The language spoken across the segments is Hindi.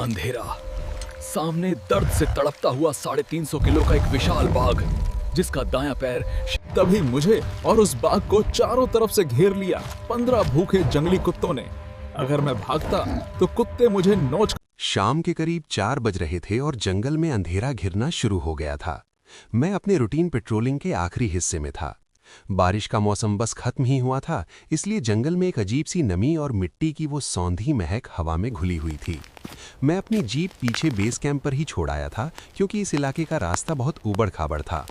अंधेरा, सामने दर्द से तड़पता हुआ 350 किलो का एक विशाल बाघ जिसका दायां पैर। तभी मुझे और उस बाघ को चारों तरफ से घेर लिया 15 भूखे जंगली कुत्तों ने। अगर मैं भागता तो कुत्ते मुझे नोच। शाम के करीब 4 बज रहे थे और जंगल में अंधेरा घिरना शुरू हो गया था। मैं अपने रूटीन पेट्रोलिंग के आखिरी हिस्से में था। बारिश का मौसम बस खत्म ही हुआ था, इसलिए जंगल में एक अजीब सी नमी और मिट्टी की वो सौंधी महक हवा में घुली हुई थी। मैं अपनी जीप पीछे बेस कैंप पर ही छोड़ आया था, क्योंकि इस इलाके का रास्ता बहुत ऊबड़ खाबड़ था।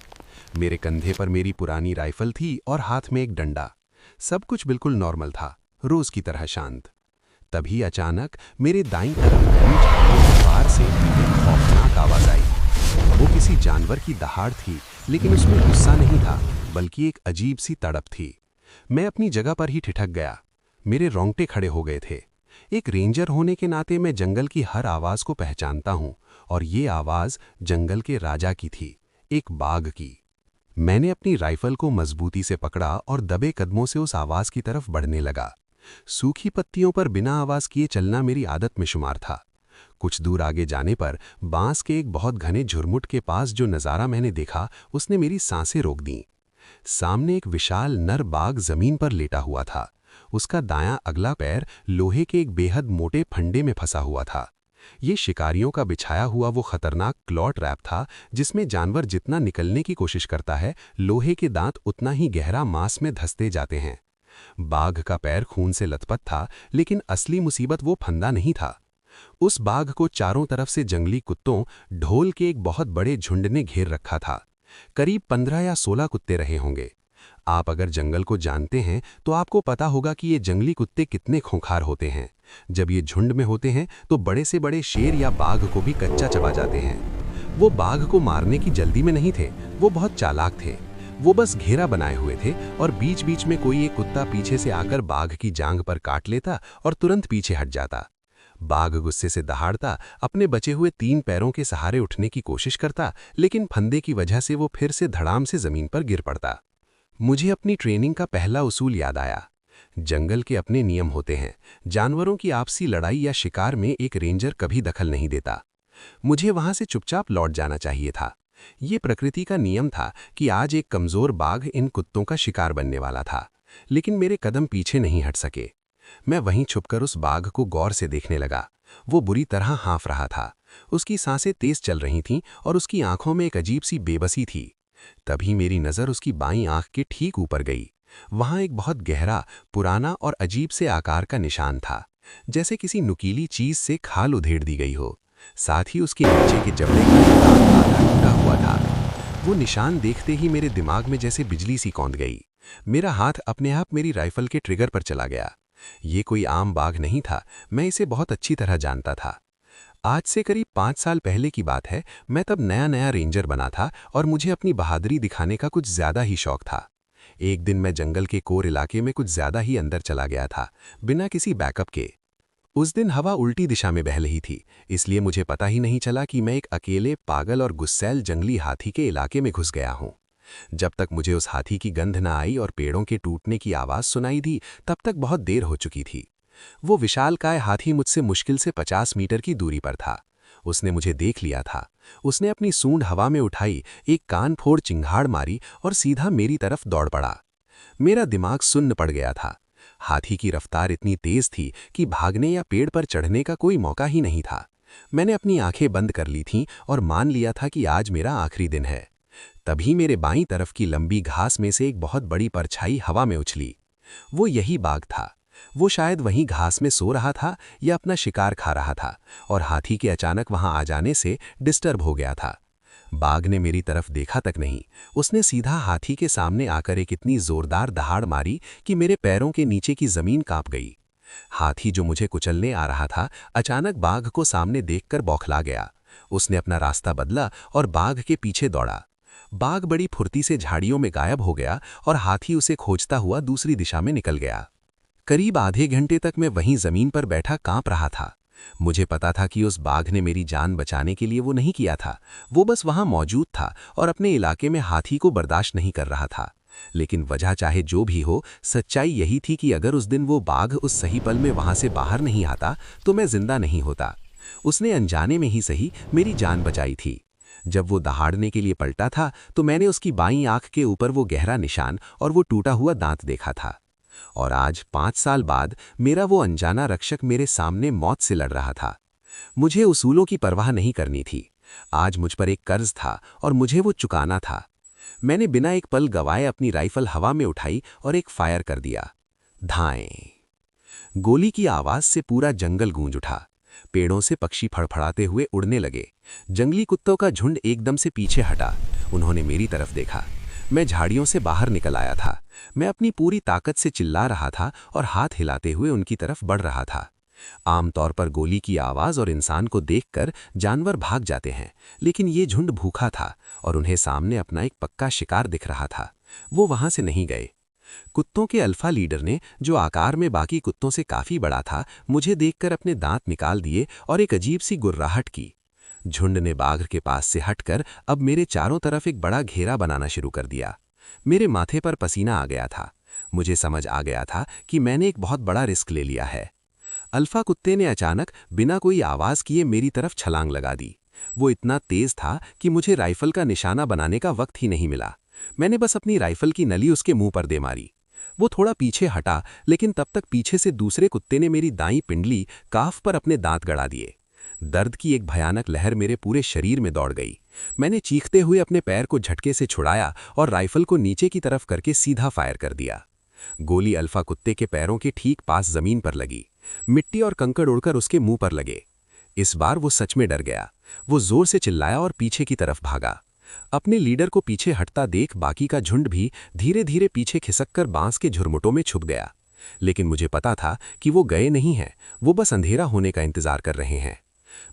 मेरे कंधे पर मेरी पुरानी राइफल थी और हाथ में एक डंडा। सब कुछ बिल्कुल नॉर्मल था, रोज की तरह शांत। तभी अचानक मेरे दाईं तरफ घनी झाड़ियों के पार से एक खौफनाक आवाज आई। वो किसी जानवर की दहाड़ थी, लेकिन उसमें गुस्सा नहीं था, बल्कि एक अजीब सी तड़प थी। मैं अपनी जगह पर ही ठिठक गया। मेरे रोंगटे खड़े हो गए थे। एक रेंजर होने के नाते मैं जंगल की हर आवाज को पहचानता हूं, और ये आवाज जंगल के राजा की थी, एक बाघ की। मैंने अपनी राइफल को मजबूती से पकड़ा और दबे कदमों से उस आवाज की तरफ बढ़ने लगा। सूखी पत्तियों पर बिना आवाज किए चलना मेरी आदत में शुमार था। कुछ दूर आगे जाने पर बांस के एक बहुत घने झुरमुट के पास जो नज़ारा मैंने देखा, उसने मेरी सांसें रोक दीं। सामने एक विशाल नर बाघ जमीन पर लेटा हुआ था। उसका दायां अगला पैर लोहे के एक बेहद मोटे फंडे में फंसा हुआ था। ये शिकारियों का बिछाया हुआ वो खतरनाक क्लॉ ट्रैप था, जिसमें जानवर जितना निकलने की कोशिश करता है, लोहे के दांत उतना ही गहरा मांस में धंसते जाते हैं। बाघ का पैर खून से लथपथ था, लेकिन असली मुसीबत वो फंदा नहीं था। उस बाघ को चारों तरफ से जंगली कुत्तों, ढोल के एक बहुत बड़े झुंड ने घेर रखा था। करीब 15 या 16 कुत्ते रहे होंगे। आप अगर जंगल को जानते हैं तो आपको पता होगा कि ये जंगली कुत्ते कितने खूंखार होते हैं। जब ये झुंड में होते हैं तो बड़े से बड़े शेर या बाघ को भी कच्चा चबा जाते हैं। वो बाघ को मारने की जल्दी में नहीं थे, वो बहुत चालाक थे। वो बस घेरा बनाए हुए थे और बीच बीच में कोई एक कुत्ता पीछे से आकर बाघ की जांघ पर काट लेता और तुरंत पीछे हट जाता। बाघ गुस्से से दहाड़ता, अपने बचे हुए 3 पैरों के सहारे उठने की कोशिश करता, लेकिन फंदे की वजह से वो फिर से धड़ाम से जमीन पर गिर पड़ता। मुझे अपनी ट्रेनिंग का पहला उसूल याद आया। जंगल के अपने नियम होते हैं। जानवरों की आपसी लड़ाई या शिकार में एक रेंजर कभी दखल नहीं देता। मुझे वहां से चुपचाप लौट जाना चाहिए था। ये प्रकृति का नियम था कि आज एक कमजोर बाघ इन कुत्तों का शिकार बनने वाला था, लेकिन मेरे कदम पीछे नहीं हट सके। मैं वहीं छुपकर उस बाघ को गौर से देखने लगा। वो बुरी तरह हाँफ रहा था। उसकी सांसें तेज चल रही थीं और उसकी आंखों में एक अजीब सी बेबसी थी। तभी मेरी नज़र उसकी बाईं आंख के ठीक ऊपर गई। वहां एक बहुत गहरा, पुराना और अजीब से आकार का निशान था, जैसे किसी नुकीली चीज से खाल उधेड़ दी गई हो। साथ ही उसके नीचे के जबड़े का दांत आधा टूटा हुआ था। वो निशान देखते ही मेरे दिमाग में जैसे बिजली सी कौंध गई। मेरा हाथ अपने आप मेरी राइफल के ट्रिगर पर चला गया। ये कोई आम बाघ नहीं था, मैं इसे बहुत अच्छी तरह जानता था। आज से करीब 5 साल पहले की बात है। मैं तब नया नया रेंजर बना था और मुझे अपनी बहादुरी दिखाने का कुछ ज्यादा ही शौक था। एक दिन मैं जंगल के कोर इलाके में कुछ ज्यादा ही अंदर चला गया था, बिना किसी बैकअप के। उस दिन हवा उल्टी दिशा में बह रही थी, इसलिए मुझे पता ही नहीं चला कि मैं एक अकेले, पागल और गुस्सैल जंगली हाथी के इलाके में घुस गया हूँ। जब तक मुझे उस हाथी की गंध न आई और पेड़ों के टूटने की आवाज सुनाई दी, तब तक बहुत देर हो चुकी थी। वो विशालकाय हाथी मुझसे मुश्किल से 50 मीटर की दूरी पर था। उसने मुझे देख लिया था। उसने अपनी सूंड हवा में उठाई, एक कान फोड़ चिंगाड़ मारी और सीधा मेरी तरफ दौड़ पड़ा। मेरा दिमाग सुन्न पड़ गया था। हाथी की रफ्तार इतनी तेज थी कि भागने या पेड़ पर चढ़ने का कोई मौका ही नहीं था। मैंने अपनी आंखें बंद कर ली थीं और मान लिया था कि आज मेरा आखिरी दिन है। तभी मेरे बाईं तरफ की लंबी घास में से एक बहुत बड़ी परछाई हवा में उछली। वो यही बाघ था। वो शायद वहीं घास में सो रहा था या अपना शिकार खा रहा था, और हाथी के अचानक वहां आ जाने से डिस्टर्ब हो गया था। बाघ ने मेरी तरफ देखा तक नहीं, उसने सीधा हाथी के सामने आकर एक इतनी जोरदार दहाड़ मारी कि मेरे पैरों के नीचे की जमीन कांप गई। हाथी जो मुझे कुचलने आ रहा था, अचानक बाघ को सामने देखकर बौखला गया। उसने अपना रास्ता बदला और बाघ के पीछे दौड़ा। बाघ बड़ी फुर्ती से झाड़ियों में गायब हो गया और हाथी उसे खोजता हुआ दूसरी दिशा में निकल गया। करीब आधे घंटे तक मैं वहीं जमीन पर बैठा कांप रहा था। मुझे पता था कि उस बाघ ने मेरी जान बचाने के लिए वो नहीं किया था, वो बस वहां मौजूद था और अपने इलाके में हाथी को बर्दाश्त नहीं कर रहा था। लेकिन वजह चाहे जो भी हो, सच्चाई यही थी कि अगर उस दिन वो बाघ उस सही पल में वहां से बाहर नहीं आता तो मैं जिंदा नहीं होता। उसने अनजाने में ही सही मेरी जान बचाई थी। जब वो दहाड़ने के लिए पलटा था तो मैंने उसकी बाईं आंख के ऊपर वो गहरा निशान और वो टूटा हुआ दांत देखा था। और आज 5 साल बाद मेरा वो अनजाना रक्षक मेरे सामने मौत से लड़ रहा था। मुझे उसूलों की परवाह नहीं करनी थी। आज मुझ पर एक कर्ज था और मुझे वो चुकाना था। मैंने बिना एक पल गवाए अपनी राइफल हवा में उठाई और एक फायर कर दिया। धाएं। गोली की आवाज से पूरा जंगल गूंज उठा। पेड़ों से पक्षी फड़फड़ाते हुए उड़ने लगे। जंगली कुत्तों का झुंड एकदम से पीछे हटा। उन्होंने मेरी तरफ देखा। मैं झाड़ियों से बाहर निकल आया था। मैं अपनी पूरी ताकत से चिल्ला रहा था और हाथ हिलाते हुए उनकी तरफ बढ़ रहा था। आमतौर पर गोली की आवाज और इंसान को देखकर जानवर भाग जाते हैं, लेकिन ये झुंड भूखा था और उन्हें सामने अपना एक पक्का शिकार दिख रहा था। वो वहां से नहीं गए। कुत्तों के अल्फा लीडर ने, जो आकार में बाकी कुत्तों से काफी बड़ा था, मुझे देखकर अपने दांत निकाल दिए और एक अजीब सी गुर्राहट की। झुंड ने बाघ के पास से हटकर अब मेरे चारों तरफ एक बड़ा घेरा बनाना शुरू कर दिया। मेरे माथे पर पसीना आ गया था। मुझे समझ आ गया था कि मैंने एक बहुत बड़ा रिस्क ले लिया है। अल्फा कुत्ते ने अचानक बिना कोई आवाज किए मेरी तरफ छलांग लगा दी। वो इतना तेज था कि मुझे राइफल का निशाना बनाने का वक्त ही नहीं मिला। मैंने बस अपनी राइफल की नली उसके मुंह पर दे मारी। वो थोड़ा पीछे हटा, लेकिन तब तक पीछे से दूसरे कुत्ते ने मेरी दाईं पिंडली काफ पर अपने दांत गड़ा दिए। दर्द की एक भयानक लहर मेरे पूरे शरीर में दौड़ गई। मैंने चीखते हुए अपने पैर को झटके से छुड़ाया और राइफल को नीचे की तरफ करके सीधा फायर कर दिया। गोली अल्फा कुत्ते के पैरों के ठीक पास जमीन पर लगी। मिट्टी और कंकड़ उड़कर उसके मुंह पर लगे। इस बार वो सच में डर गया। वो जोर से चिल्लाया और पीछे की तरफ भागा। अपने लीडर को पीछे हटता देख बाकी का झुंड भी धीरे धीरे पीछे खिसककर बांस के झुरमुटों में छुप गया। लेकिन मुझे पता था कि वो गए नहीं हैं, वो बस अंधेरा होने का इंतजार कर रहे हैं।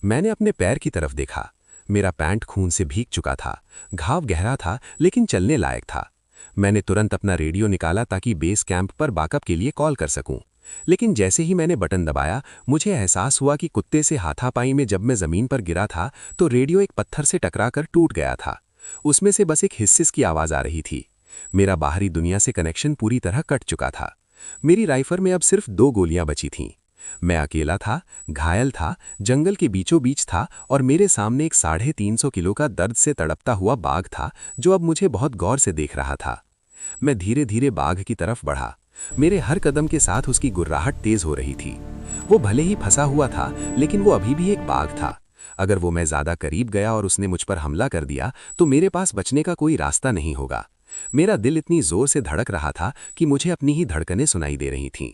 मैंने अपने पैर की तरफ देखा। मेरा पैंट खून से भीग चुका था। घाव गहरा था लेकिन चलने लायक था। मैंने तुरंत अपना रेडियो निकाला ताकि बेस कैंप पर बैकअप के लिए कॉल कर सकूं। लेकिन जैसे ही मैंने बटन दबाया, मुझे एहसास हुआ कि कुत्ते से हाथापाई में जब मैं जमीन पर गिरा था तो रेडियो एक पत्थर से टकराकर टूट गया था। उसमें से बस एक हिस्सिस की आवाज आ रही थी। मेरा बाहरी दुनिया से कनेक्शन पूरी तरह कट चुका था। मेरी राइफल में अब सिर्फ 2 गोलियां बची थीं। मैं अकेला था, घायल था, जंगल के बीचों बीच था और मेरे सामने एक 350 किलो का दर्द से तड़पता हुआ बाघ था जो अब मुझे बहुत गौर से देख रहा था। मैं धीरे धीरे बाघ की तरफ बढ़ा। मेरे हर कदम के साथ उसकी गुर्राहट तेज हो रही थी। वो भले ही फंसा हुआ था, लेकिन वो अभी भी एक बाघ था। अगर वो मैं ज्यादा करीब गया और उसने मुझ पर हमला कर दिया तो मेरे पास बचने का कोई रास्ता नहीं होगा। मेरा दिल इतनी जोर से धड़क रहा था कि मुझे अपनी ही धड़कनें सुनाई दे रही थीं।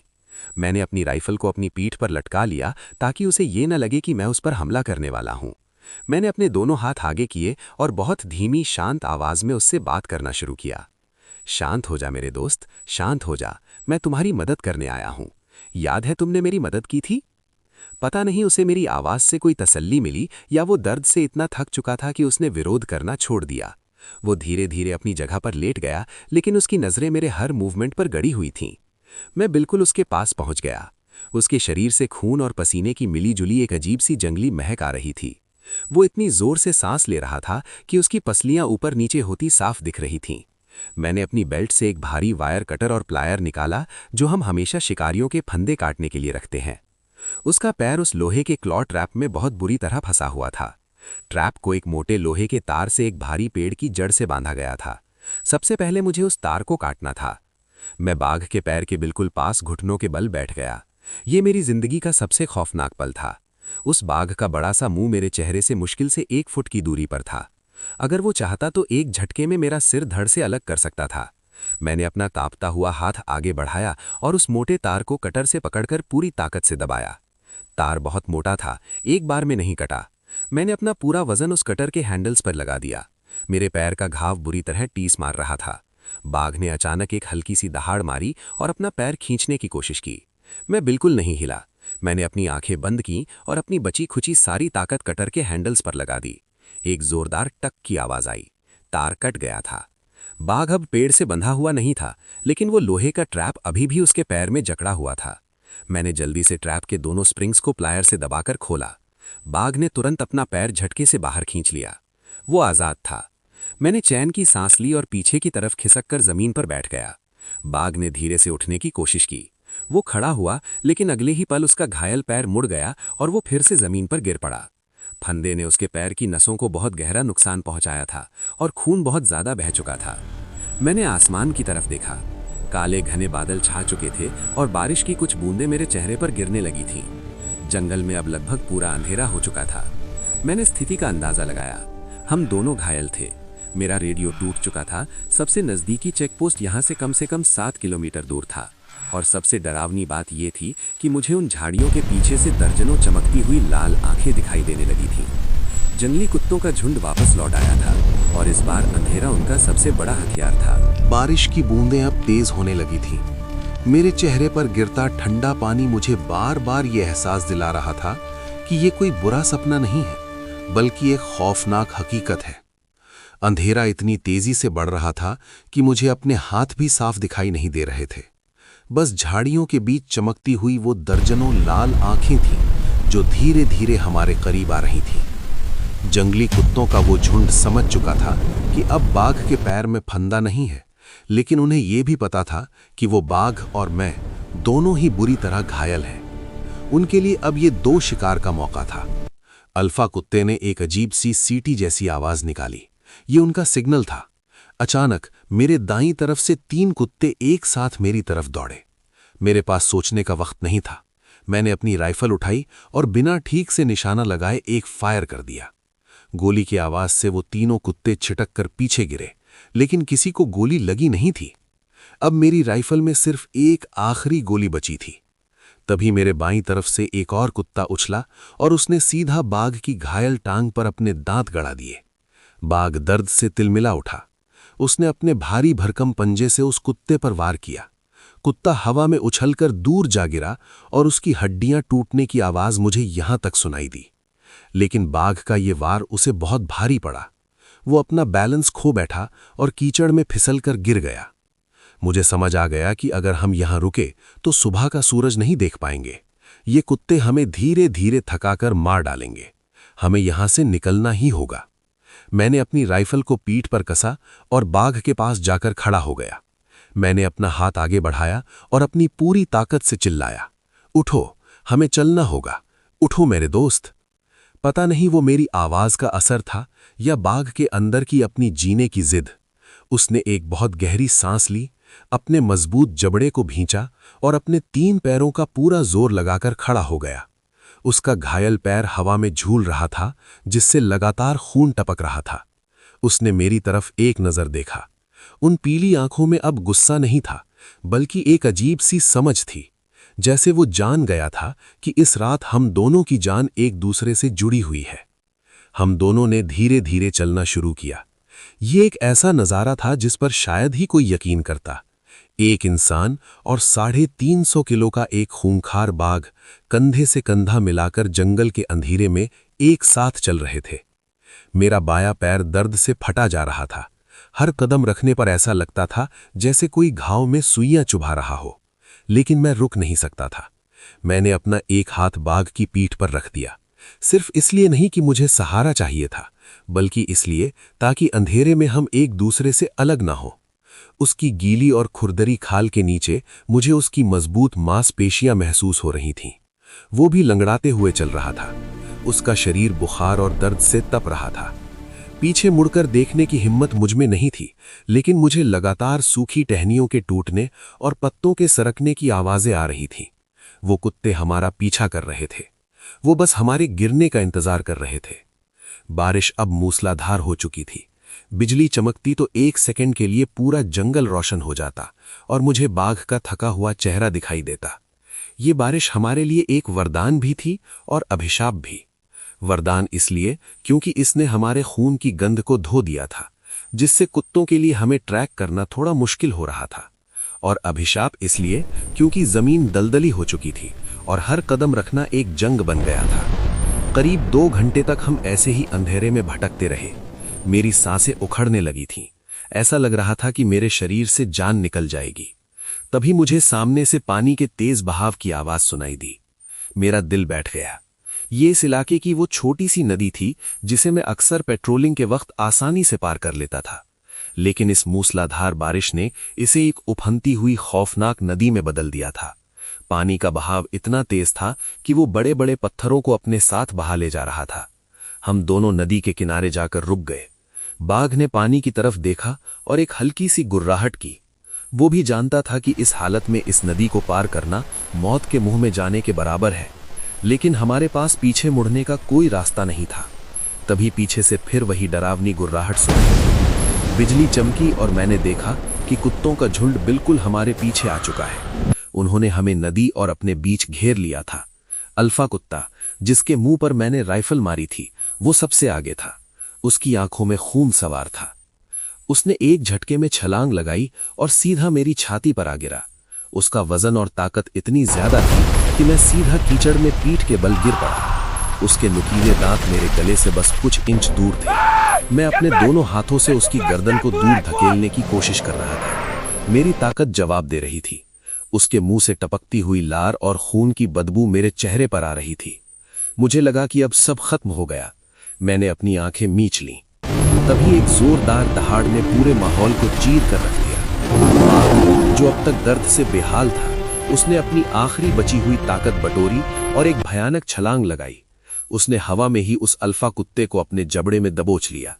मैंने अपनी राइफल को अपनी पीठ पर लटका लिया ताकि उसे ये न लगे कि मैं उस पर हमला करने वाला हूं। मैंने अपने दोनों हाथ आगे किए और बहुत धीमी शांत आवाज में उससे बात करना शुरू किया। शांत हो जा मेरे दोस्त, शांत हो जा। मैं तुम्हारी मदद करने आया हूं। याद है तुमने मेरी मदद की थी? पता नहीं उसे मेरी आवाज से कोई तसल्ली मिली या वो दर्द से इतना थक चुका था कि उसने विरोध करना छोड़ दिया। वो धीरे धीरे अपनी जगह पर लेट गया, लेकिन उसकी नजरें मेरे हर मूवमेंट पर गड़ी हुई थीं। मैं बिल्कुल उसके पास पहुंच गया। उसके शरीर से खून और पसीने की मिली-जुली एक अजीब सी जंगली महक आ रही थी। वो इतनी जोर से सांस ले रहा था कि उसकी पसलियां ऊपर नीचे होती साफ दिख रही थीं। मैंने अपनी बेल्ट से एक भारी वायर कटर और प्लायर निकाला जो हम हमेशा शिकारियों के फंदे काटने के लिए रखते हैं। उसका पैर उस लोहे के क्लॉ ट्रैप में बहुत बुरी तरह फंसा हुआ था। ट्रैप को एक मोटे लोहे के तार से एक भारी पेड़ की जड़ से बांधा गया था। सबसे पहले मुझे उस तार को काटना था। मैं बाघ के पैर के बिल्कुल पास घुटनों के बल बैठ गया। ये मेरी जिंदगी का सबसे खौफनाक पल था। उस बाघ का बड़ा सा मुंह मेरे चेहरे से मुश्किल से 1 फुट की दूरी पर था। अगर वो चाहता तो एक झटके में मेरा सिर धड़ से अलग कर सकता था। मैंने अपना कांपता हुआ हाथ आगे बढ़ाया और उस मोटे तार को कटर से पकड़कर पूरी ताकत से दबाया। तार बहुत मोटा था, एक बार में नहीं कटा। मैंने अपना पूरा वजन उस कटर के हैंडल्स पर लगा दिया। मेरे पैर का घाव बुरी तरह टीस मार रहा था। बाघ ने अचानक एक हल्की सी दहाड़ मारी और अपना पैर खींचने की कोशिश की। मैं बिल्कुल नहीं हिला। मैंने अपनी आंखें बंद की और अपनी बची खुची सारी ताकत कटर के हैंडल्स पर लगा दी। एक जोरदार टक की आवाज आई। तार कट गया था। बाघ अब पेड़ से बंधा हुआ नहीं था, लेकिन वो लोहे का ट्रैप अभी भी उसके पैर में जकड़ा हुआ था। मैंने जल्दी से ट्रैप के दोनों स्प्रिंग्स को प्लायर से दबाकर खोला। बाघ ने तुरंत अपना पैर झटके से बाहर खींच लिया। वो आजाद था। मैंने चैन की सांस ली और पीछे की तरफ खिसककर जमीन पर बैठ गया। बाघ ने धीरे से उठने की कोशिश की। वो खड़ा हुआ, लेकिन अगले ही पल उसका घायल पैर मुड़ गया और वो फिर से जमीन पर गिर पड़ा। फंदे ने उसके पैर की नसों को बहुत गहरा नुकसान पहुंचाया था और खून बहुत ज्यादा बह चुका था। मैंने आसमान की तरफ देखा। काले घने बादल छा चुके थे और बारिश की कुछ बूंदें मेरे चेहरे पर गिरने लगी थीं। जंगल में अब लगभग पूरा अंधेरा हो चुका था। मैंने स्थिति का अंदाजा लगाया। हम दोनों घायल थे। मेरा रेडियो टूट चुका था। सबसे नज़दीकी चेकपोस्ट यहाँ से कम 7 किलोमीटर दूर था। और सबसे डरावनी बात यह थी कि मुझे उन झाड़ियों के पीछे से दर्जनों चमकती हुई लाल आंखें दिखाई देने लगी थीं। जंगली कुत्तों का झुंड वापस लौट आया था और इस बार अंधेरा उनका सबसे बड़ा हथियार था। बारिश की बूंदें अब तेज होने लगी थीं। मेरे चेहरे पर गिरता ठंडा पानी मुझे बार बार ये एहसास दिला रहा था कि ये कोई बुरा सपना नहीं है, बल्कि एक खौफनाक हकीकत है। अंधेरा इतनी तेजी से बढ़ रहा था कि मुझे अपने हाथ भी साफ दिखाई नहीं दे रहे थे। बस झाड़ियों के बीच चमकती हुई वो दर्जनों लाल आंखें थीं जो धीरे धीरे हमारे करीब आ रही थीं। जंगली कुत्तों का वो झुंड समझ चुका था कि अब बाघ के पैर में फंदा नहीं है, लेकिन उन्हें यह भी पता था कि वो बाघ और मैं दोनों ही बुरी तरह घायल हैं। उनके लिए अब ये 2 शिकार का मौका था। अल्फा कुत्ते ने एक अजीब सी सीटी जैसी आवाज निकाली। ये उनका सिग्नल था। अचानक मेरे दाईं तरफ से 3 कुत्ते एक साथ मेरी तरफ दौड़े। मेरे पास सोचने का वक्त नहीं था। मैंने अपनी राइफल उठाई और बिना ठीक से निशाना लगाए एक फायर कर दिया। गोली की आवाज से वो तीनों कुत्ते छिटक कर पीछे गिरे, लेकिन किसी को गोली लगी नहीं थी। अब मेरी राइफल में सिर्फ एक आखिरी गोली बची थी। तभी मेरे बाईं तरफ से एक और कुत्ता उछला और उसने सीधा बाघ की घायल टांग पर अपने दांत गड़ा दिए। बाघ दर्द से तिलमिला उठा। उसने अपने भारी भरकम पंजे से उस कुत्ते पर वार किया। कुत्ता हवा में उछलकर दूर जा गिरा और उसकी हड्डियां टूटने की आवाज मुझे यहां तक सुनाई दी। लेकिन बाघ का ये वार उसे बहुत भारी पड़ा। वो अपना बैलेंस खो बैठा और कीचड़ में फिसलकर गिर गया। मुझे समझ आ गया कि अगर हम यहां रुके तो सुबह का सूरज नहीं देख पाएंगे। ये कुत्ते हमें धीरे धीरे थकाकर मार डालेंगे। हमें यहां से निकलना ही होगा। मैंने अपनी राइफल को पीठ पर कसा और बाघ के पास जाकर खड़ा हो गया। मैंने अपना हाथ आगे बढ़ाया और अपनी पूरी ताकत से चिल्लाया, उठो, हमें चलना होगा, उठो मेरे दोस्त। पता नहीं वो मेरी आवाज का असर था या बाघ के अंदर की अपनी जीने की जिद। उसने एक बहुत गहरी सांस ली, अपने मजबूत जबड़े को भींचा और अपने 3 पैरों का पूरा जोर लगाकर खड़ा हो गया। उसका घायल पैर हवा में झूल रहा था, जिससे लगातार खून टपक रहा था। उसने मेरी तरफ एक नजर देखा। उन पीली आंखों में अब गुस्सा नहीं था, बल्कि एक अजीब सी समझ थी, जैसे वो जान गया था कि इस रात हम दोनों की जान एक दूसरे से जुड़ी हुई है। हम दोनों ने धीरे धीरे चलना शुरू किया। ये एक ऐसा नज़ारा था जिस पर शायद ही कोई यकीन करता। एक इंसान और 350 किलो का एक खूंखार बाघ कंधे से कंधा मिलाकर जंगल के अंधेरे में एक साथ चल रहे थे। मेरा बायां पैर दर्द से फटा जा रहा था। हर कदम रखने पर ऐसा लगता था जैसे कोई घाव में सुइयां चुभा रहा हो, लेकिन मैं रुक नहीं सकता था। मैंने अपना एक हाथ बाघ की पीठ पर रख दिया, सिर्फ इसलिए नहीं कि मुझे सहारा चाहिए था, बल्कि इसलिए ताकि अंधेरे में हम एक दूसरे से अलग ना हो। उसकी गीली और खुरदरी खाल के नीचे मुझे उसकी मजबूत मांसपेशियां महसूस हो रही थीं। वो भी लंगड़ाते हुए चल रहा था। उसका शरीर बुखार और दर्द से तप रहा था। पीछे मुड़कर देखने की हिम्मत मुझमें नहीं थी, लेकिन मुझे लगातार सूखी टहनियों के टूटने और पत्तों के सरकने की आवाजें आ रही थीं। वो कुत्ते हमारा पीछा कर रहे थे। वो बस हमारे गिरने का इंतजार कर रहे थे। बारिश अब मूसलाधार हो चुकी थी। बिजली चमकती तो 1 सेकंड के लिए पूरा जंगल रोशन हो जाता और मुझे बाघ का थका हुआ चेहरा दिखाई देता। ये बारिश हमारे लिए एक वरदान भी थी और अभिशाप भी। वरदान इसलिए क्योंकि इसने हमारे खून की गंध को धो दिया था, जिससे कुत्तों के लिए हमें ट्रैक करना थोड़ा मुश्किल हो रहा था। और अभिशाप इसलिए क्योंकि जमीन दलदली हो चुकी थी और हर कदम रखना एक जंग बन गया था। करीब 2 घंटे तक हम ऐसे ही अंधेरे में भटकते रहे। मेरी सांसें उखड़ने लगी थीं। ऐसा लग रहा था कि मेरे शरीर से जान निकल जाएगी। तभी मुझे सामने से पानी के तेज बहाव की आवाज सुनाई दी। मेरा दिल बैठ गया। ये इस इलाके की वो छोटी सी नदी थी जिसे मैं अक्सर पेट्रोलिंग के वक्त आसानी से पार कर लेता था, लेकिन इस मूसलाधार बारिश ने इसे एक उफनती हुई खौफनाक नदी में बदल दिया था। पानी का बहाव इतना तेज था कि वो बड़े बड़े पत्थरों को अपने साथ बहा ले जा रहा था। हम दोनों नदी के किनारे जाकर रुक गए। बाघ ने पानी की तरफ देखा और एक हल्की सी गुर्राहट की। वो भी जानता था कि इस हालत में इस नदी को पार करना मौत के मुंह में जाने के बराबर है, लेकिन हमारे पास पीछे मुड़ने का कोई रास्ता नहीं था। तभी पीछे से फिर वही डरावनी गुर्राहट सुनाई। बिजली चमकी और मैंने देखा कि कुत्तों का झुंड बिल्कुल हमारे पीछे आ चुका है। उन्होंने हमें नदी और अपने बीच घेर लिया था। अल्फा कुत्ता, जिसके मुंह पर मैंने राइफल मारी थी, वो सबसे आगे था। उसकी आंखों में खून सवार था। उसने एक झटके में छलांग लगाई और सीधा मेरी छाती पर आ गिरा। उसका वजन और ताकत इतनी ज्यादा थी कि मैं सीधा कीचड़ में पीठ के बल गिर पड़ा। उसके नुकीले दांत मेरे गले से बस कुछ इंच दूर थे। मैं अपने दोनों हाथों से उसकी गर्दन को दूर धकेलने की कोशिश कर रहा था। मेरी ताकत जवाब दे रही थी। उसके मुंह से टपकती हुई लार और खून की बदबू मेरे चेहरे पर आ रही थी। मुझे लगा कि अब सब खत्म हो गया। मैंने अपनी आंखें मीच लीं। तभी एक जोरदार दहाड़ ने पूरे माहौल को चीर कर रख दिया। बाघ, जो अब तक दर्द से बेहाल था, उसने अपनी आखिरी बची हुई ताकत बटोरी और एक भयानक छलांग लगाई। उसने हवा में ही उस अल्फा कुत्ते को अपने जबड़े में दबोच लिया।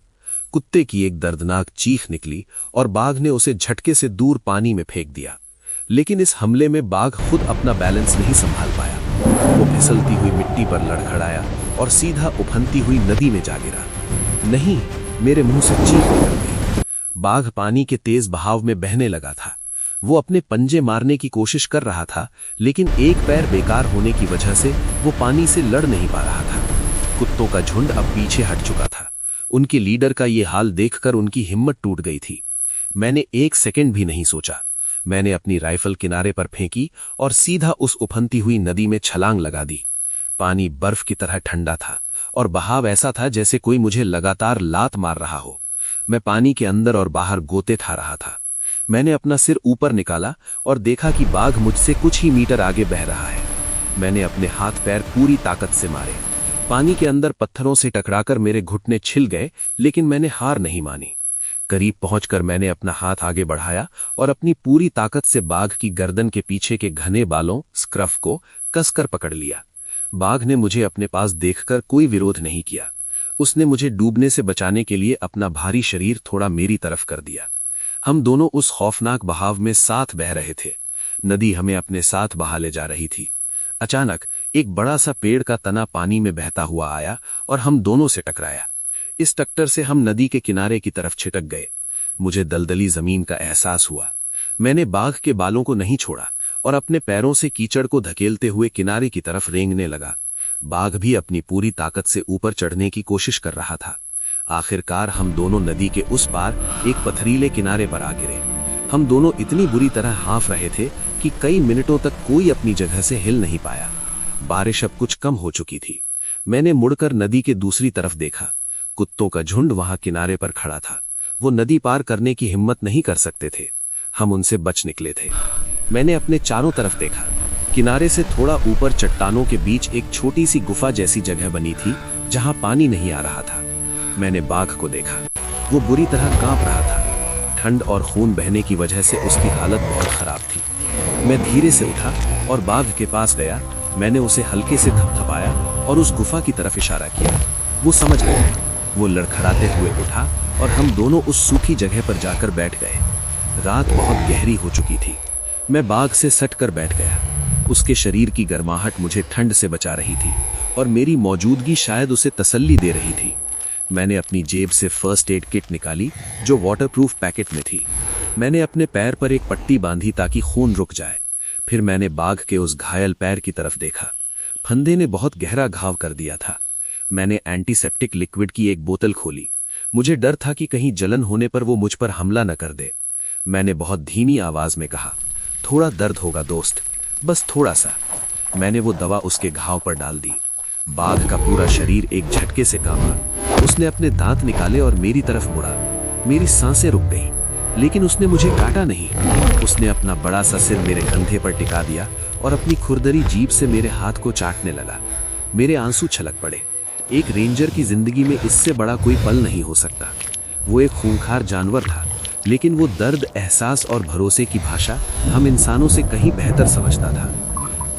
कुत्ते की एक दर्दनाक चीख निकली और बाघ ने उसे झटके से दूर पानी में फेंक दिया। लेकिन इस हमले में बाघ खुद अपना बैलेंस नहीं संभाल पाया। वो फिसलती हुई मिट्टी पर लड़खड़ाया और सीधा उफनती हुई नदी में जा गिरा। नहीं, मेरे मुंह से चीख निकल गई। बाघ पानी के तेज बहाव में बहने लगा था। वो अपने पंजे मारने की कोशिश कर रहा था, लेकिन एक पैर बेकार होने की वजह से वो पानी से लड़ नहीं पा रहा था। कुत्तों का झुंड अब पीछे हट चुका था। उनके लीडर का ये हाल देखकर उनकी हिम्मत टूट गई थी। मैंने एक सेकंड भी नहीं सोचा। मैंने अपनी राइफल किनारे पर फेंकी और सीधा उस उफनती हुई नदी में छलांग लगा दी। पानी बर्फ की तरह ठंडा था और बहाव ऐसा था जैसे कोई मुझे लगातार लात मार रहा हो। मैं पानी के अंदर और बाहर गोते खा रहा था। मैंने अपना सिर ऊपर निकाला और देखा कि बाघ मुझसे कुछ ही मीटर आगे बह रहा है। मैंने अपने हाथ पैर पूरी ताकत से मारे। पानी के अंदर पत्थरों से टकराकर मेरे घुटने छिल गए, लेकिन मैंने हार नहीं मानी। करीब पहुंचकर मैंने अपना हाथ आगे बढ़ाया और अपनी पूरी ताकत से बाघ की गर्दन के पीछे के घने बालों स्क्रफ को कसकर पकड़ लिया। बाघ ने मुझे अपने पास देखकर कोई विरोध नहीं किया। उसने मुझे डूबने से बचाने के लिए अपना भारी शरीर थोड़ा मेरी तरफ कर दिया। हम दोनों उस खौफनाक बहाव में साथ बह रहे थे। नदी हमें अपने साथ बहा ले जा रही थी। अचानक एक बड़ा सा पेड़ का तना पानी में बहता हुआ आया और हम दोनों से टकराया। इस टक्कर से हम नदी के किनारे की तरफ छिटक गए। मुझे दलदली जमीन का एहसास हुआ। मैंने बाघ के बालों को नहीं छोड़ा और अपने पैरों से कीचड़ को धकेलते हुए किनारे की तरफ रेंगने लगा। बाघ भी अपनी पूरी ताकत से ऊपर चढ़ने की कोशिश कर रहा था। आखिरकार हम दोनों नदी के उस पार एक पथरीले किनारे पर आ गिरे। हम दोनों इतनी बुरी तरह हाँफ रहे थे कि कई मिनटों तक कोई अपनी जगह से हिल नहीं पाया। बारिश अब कुछ कम हो चुकी थी। मैंने मुड़कर नदी के दूसरी तरफ देखा। कुत्तों का झुंड वहां किनारे पर खड़ा था। वो नदी पार करने की हिम्मत नहीं कर सकते थे। हम उनसे बच निकले थे। मैंने अपने चारों तरफ देखा। किनारे से थोड़ा ऊपर चट्टानों के बीच एक छोटी सी गुफा जैसी जगह बनी थी, जहां पानी नहीं आ रहा था। मैंने बाघ को देखा। वो बुरी तरह कांप रहा था। ठंड और खून बहने की वजह से उसकी हालत बहुत खराब थी। मैं धीरे से उठा और बाघ के पास गया। मैंने उसे हल्के से थपथपाया और उस गुफा की तरफ इशारा किया। वो समझ गया। वो लड़खड़ाते हुए उठा और हम दोनों उस सूखी जगह पर जाकर बैठ गए। रात बहुत गहरी हो चुकी थी। मैं बाघ से सटकर बैठ गया। उसके शरीर की गर्माहट मुझे ठंड से बचा रही थी और मेरी मौजूदगी शायद उसे तसल्ली दे रही थी। मैंने अपनी जेब से फर्स्ट एड किट निकाली, जो वाटरप्रूफ पैकेट में थी। मैंने अपने पैर पर एक पट्टी बांधी ताकि खून रुक जाए। फिर मैंने बाघ के उस घायल पैर की तरफ देखा। फंदे ने बहुत गहरा घाव कर दिया था। मैंने एंटीसेप्टिक लिक्विड की एक बोतल खोली। मुझे डर था कि कहीं जलन होने पर वो मुझ पर हमला न कर दे। मैंने बहुत धीमी आवाज में कहा, थोड़ा दर्द होगा दोस्त, बस थोड़ा सा। मैंने वो दवा उसके घाव पर डाल दी। बाघ का पूरा शरीर एक झटके से कांपा। उसने अपने दांत निकाले और मेरी तरफ मुड़ा। मेरी सांसें रुक गईं, लेकिन उसने मुझे काटा नहीं। उसने अपना बड़ा सा सिर मेरे कंधे पर टिका दिया और अपनी खुरदरी जीभ से मेरे हाथ को चाटने लगा। मेरे आंसू छलक पड़े। एक रेंजर की जिंदगी में इससे बड़ा कोई पल नहीं हो सकता। वो एक खूंखार जानवर था, लेकिन वो दर्द, एहसास और भरोसे की भाषा हम इंसानों से कहीं बेहतर समझता था।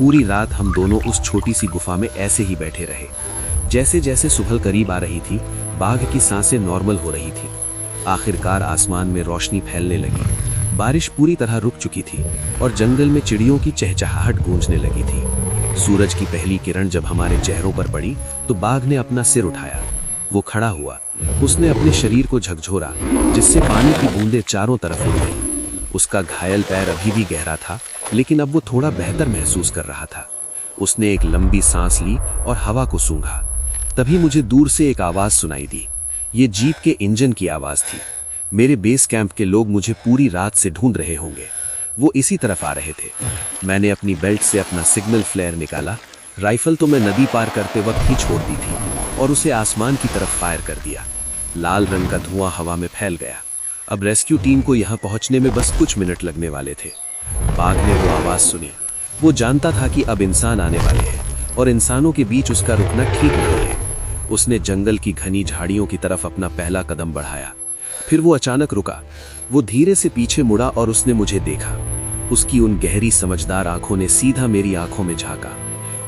पूरी रात हम दोनों उस छोटी सी गुफा में ऐसे ही बैठे रहे। जैसे जैसे सुबह करीब आ रही थी, बाघ की सांसें नॉर्मल हो रही थी। आखिरकार आसमान में रोशनी फैलने लगी। बारिश पूरी तरह रुक चुकी थी और जंगल में चिड़ियों की चहचहाहट गूंजने लगी थी। सूरज की पहली किरण जब हमारे चेहरों पर पड़ी तो बाघ ने अपना सिर उठाया। वो खड़ा हुआ। उसने अपने शरीर को झकझोरा, जिससे पानी की बूंदें चारों तरफ उड़ गई। उसका घायल पैर अभी भी गहरा था, लेकिन अब वो थोड़ा बेहतर महसूस कर रहा था। उसने एक लंबी सांस ली और हवा को सूंघा। तभी मुझे दूर से एक आवाज सुनाई दी। ये जीप के इंजन की आवाज थी। मेरे बेस कैंप के लोग मुझे पूरी रात से ढूंढ रहे होंगे। वो इसी तरफ आ रहे थे। मैंने अपनी बेल्ट से अपना सिग्नल फ्लेयर निकाला। राइफल तो मैं नदी पार करते वक्त ही छोड़ दी थी और उसे आसमान की तरफ फायर कर दिया। लाल रंग का धुआं हवा में फैल गया। अब रेस्क्यू टीम को यहाँ पहुँचने में बस कुछ मिनट लगने वाले थे। बाघ ने वो आवाज सुनी। वो जानता था कि अब इंसान आने वाले हैं और इंसानों के बीच उसका रुकना ठीक नहीं है। उसने जंगल की घनी झाड़ियों की तरफ अपना पहला कदम बढ़ाया। फिर वो अचानक रुका। वो धीरे से पीछे मुड़ा और उसने मुझे देखा। उसकी उन गहरी समझदार आंखों ने सीधा मेरी आंखों में झांका।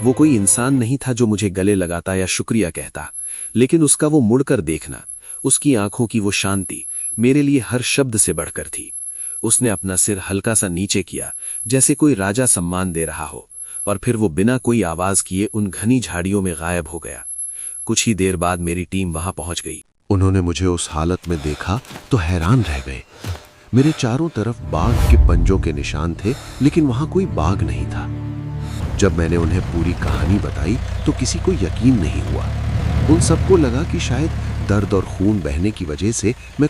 वो कोई इंसान नहीं था जो मुझे गले लगाता या शुक्रिया कहता, लेकिन उसका वो मुड़कर देखना, उसकी आंखों की वो शांति मेरे लिए हर शब्द से बढ़कर थी। उसने अपना सिर हल्का सा नीचे किया, जैसे कोई राजा सम्मान दे रहा हो, और फिर वो बिना कोई आवाज किए उन घनी झाड़ियों में गायब हो गया। कुछ ही देर बाद मेरी टीम वहां पहुंच गई। उन्होंने मुझे उस हालत में देखा तो हैरान रह गए। मेरे चारों तरफ बाघ के पंजों के निशान थे, लेकिन वहां कोई बाघ नहीं था। जब मैंने उन्हें पूरी कहानी बताई तो किसी को यकीन नहीं हुआ। उन सबको लगा कि शायद दर्द और खून बहने की वजह से मैं